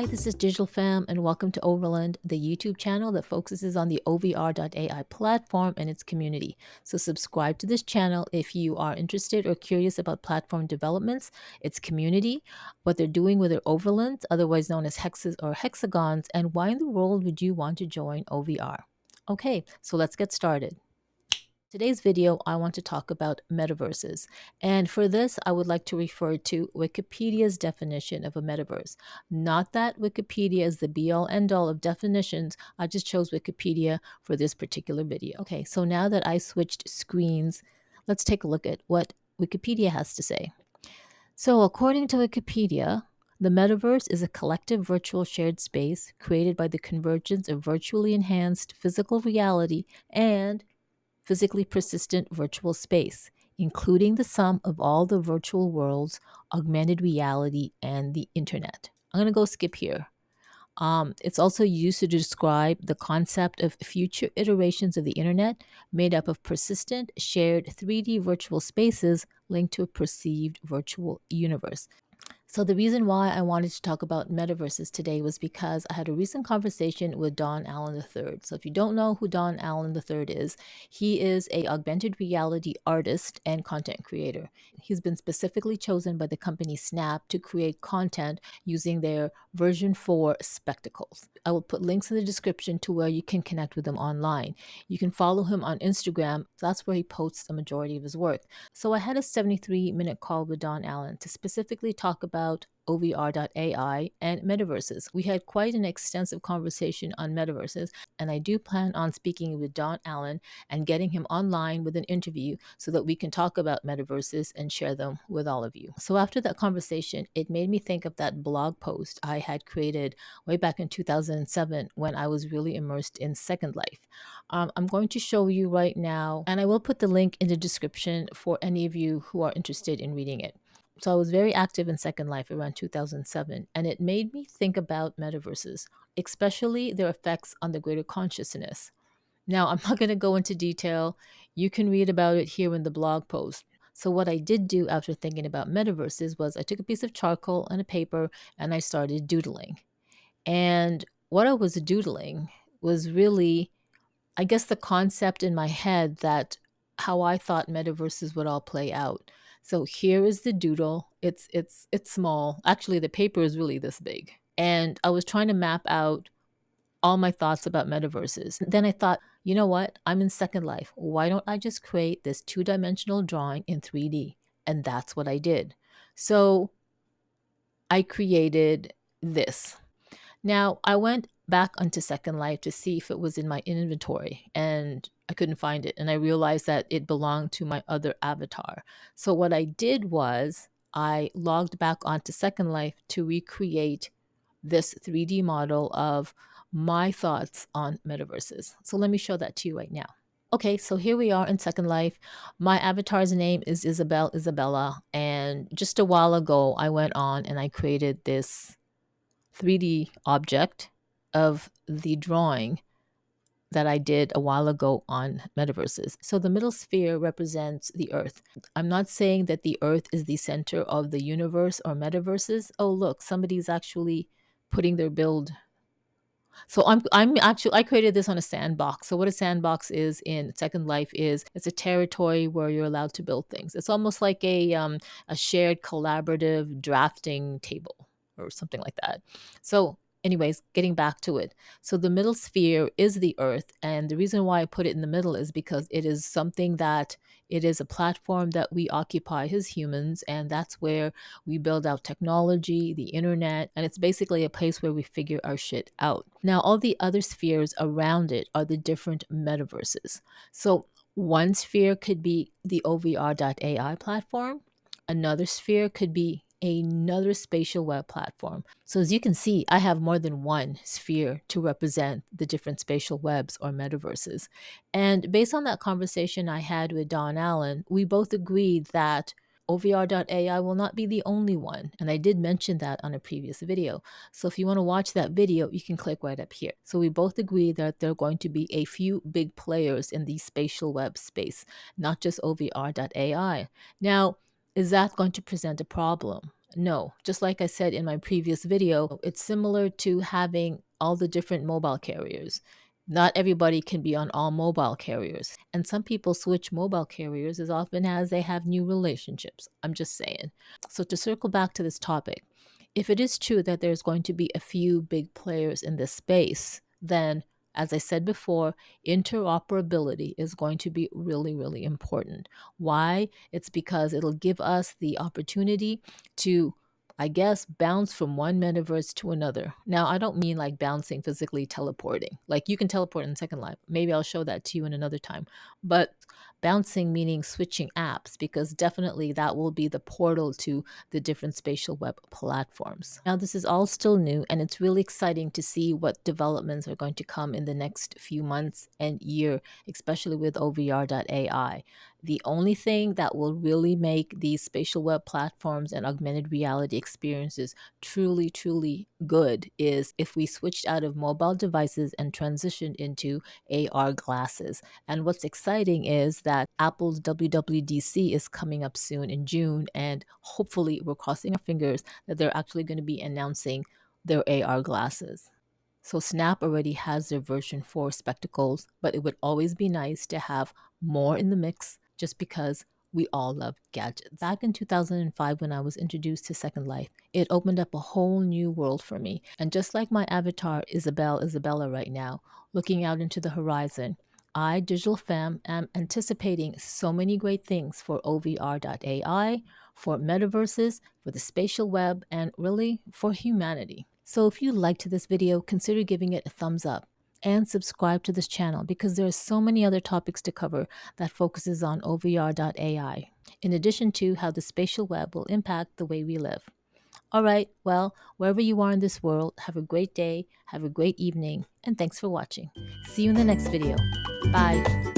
Hi, this is Digital Fam, and welcome to Overland, the YouTube channel that focuses on the OVR.ai platform and its community. So, subscribe to this channel if you are interested or curious about platform developments, its community, what they're doing with their overlands, otherwise known as hexes or hexagons, and why in the world would you want to join OVR? Okay, so let's get started. Today's video, I want to talk about metaverses. And for this, I would like to refer to Wikipedia's definition of a metaverse. Not that Wikipedia is the be-all end-all of definitions. I just chose Wikipedia for this particular video. Okay, so now that I switched screens, let's take a look at what Wikipedia has to say. So according to Wikipedia, the metaverse is a collective virtual shared space created by the convergence of virtually enhanced physical reality and physically persistent virtual space, including the sum of all the virtual worlds, augmented reality, and the internet. I'm going to go skip here. It's also used to describe the concept of future iterations of the internet made up of persistent, shared 3D virtual spaces linked to a perceived virtual universe. So, the reason why I wanted to talk about metaverses today was because I had a recent conversation with Don Allen III. So, if you don't know who Don Allen III is, he is a augmented reality artist and content creator. He's been specifically chosen by the company Snap to create content using their version 4 spectacles. I will put links in the description to where you can connect with him online. You can follow him on Instagram. That's where he posts the majority of his work. So I had a 73-minute call with Don Allen to specifically talk about OVR.ai and metaverses. We had quite an extensive conversation on metaverses, and I do plan on speaking with Don Allen and getting him online with an interview so that we can talk about metaverses and share them with all of you. So after that conversation, it made me think of that blog post I had created way back in 2007 when I was really immersed in Second Life. I'm going to show you right now, and I will put the link in the description for any of you who are interested in reading it. So I was very active in Second Life around 2007, and it made me think about metaverses, especially their effects on the greater consciousness. Now, I'm not going to go into detail. You can read about it here in the blog post. So what I did do after thinking about metaverses was I took a piece of charcoal and a paper and I started doodling. And what I was doodling was really, I guess, the concept in my head that how I thought metaverses would all play out. So here is the doodle. It's small. Actually, the paper is really this big. And I was trying to map out all my thoughts about metaverses. Then I thought, you know what? I'm in Second Life. Why don't I just create this two-dimensional drawing in 3D? And that's what I did. So I created this. Now, I went back onto Second Life to see if it was in my inventory, and I couldn't find it. And I realized that it belonged to my other avatar. So what I did was I logged back onto Second Life to recreate this 3D model of my thoughts on metaverses. So let me show that to you right now. Okay, so here we are in Second Life. My avatar's name is Isabella, and just a while ago, I went on and I created this 3D object of the drawing that I did a while ago on metaverses. So the middle sphere represents the Earth. I'm not saying that the Earth is the center of the universe or metaverses. Oh, look, somebody's actually putting their build. So I created this on a sandbox. So what a sandbox is in Second Life is it's a territory where you're allowed to build things. It's almost like a shared collaborative drafting table or something like that. So anyways, getting back to it. So the middle sphere is the Earth, and the reason why I put it in the middle is because it is something that it is a platform that we occupy as humans, and that's where we build out technology, the internet, and it's basically a place where we figure our shit out. Now, all the other spheres around it are the different metaverses. So one sphere could be the OVR.ai platform. Another sphere could be another spatial web platform. So as you can see, I have more than one sphere to represent the different spatial webs or metaverses. And based on that conversation I had with Don Allen, we both agreed that OVR.ai will not be the only one. And I did mention that on a previous video. So if you want to watch that video, you can click right up here. So we both agree that there are going to be a few big players in the spatial web space, not just OVR.ai. Now, is that going to present a problem? No, just like I said in my previous video, it's similar to having all the different mobile carriers. Not everybody can be on all mobile carriers, and some people switch mobile carriers as often as they have new relationships. I'm just saying. So, to circle back to this topic, if it is true that there's going to be a few big players in this space, then as I said before, interoperability is going to be really, really important. Why? It's because it'll give us the opportunity to, I guess, bounce from one metaverse to another. Now, I don't mean like bouncing physically teleporting. Like you can teleport in Second Life. Maybe I'll show that to you in another time. But bouncing meaning switching apps, because definitely that will be the portal to the different spatial web platforms. Now, this is all still new, and it's really exciting to see what developments are going to come in the next few months and year, especially with OVR.ai. The only thing that will really make these spatial web platforms and augmented reality experiences truly, truly good is if we switched out of mobile devices and transitioned into AR glasses. And what's exciting is that Apple's WWDC is coming up soon in June, and hopefully, we're crossing our fingers that they're actually going to be announcing their AR glasses. So Snap already has their version 4 spectacles, but it would always be nice to have more in the mix just because we all love gadgets. Back in 2005, when I was introduced to Second Life, it opened up a whole new world for me. And just like my avatar, Isabella right now, looking out into the horizon, I, Digital Fam, am anticipating so many great things for OVR.ai, for metaverses, for the spatial web, and really for humanity. So if you liked this video, consider giving it a thumbs up and subscribe to this channel, because there are so many other topics to cover that focuses on OVR.ai, in addition to how the spatial web will impact the way we live. All right, well, wherever you are in this world, have a great day, have a great evening, and thanks for watching. See you in the next video. Bye.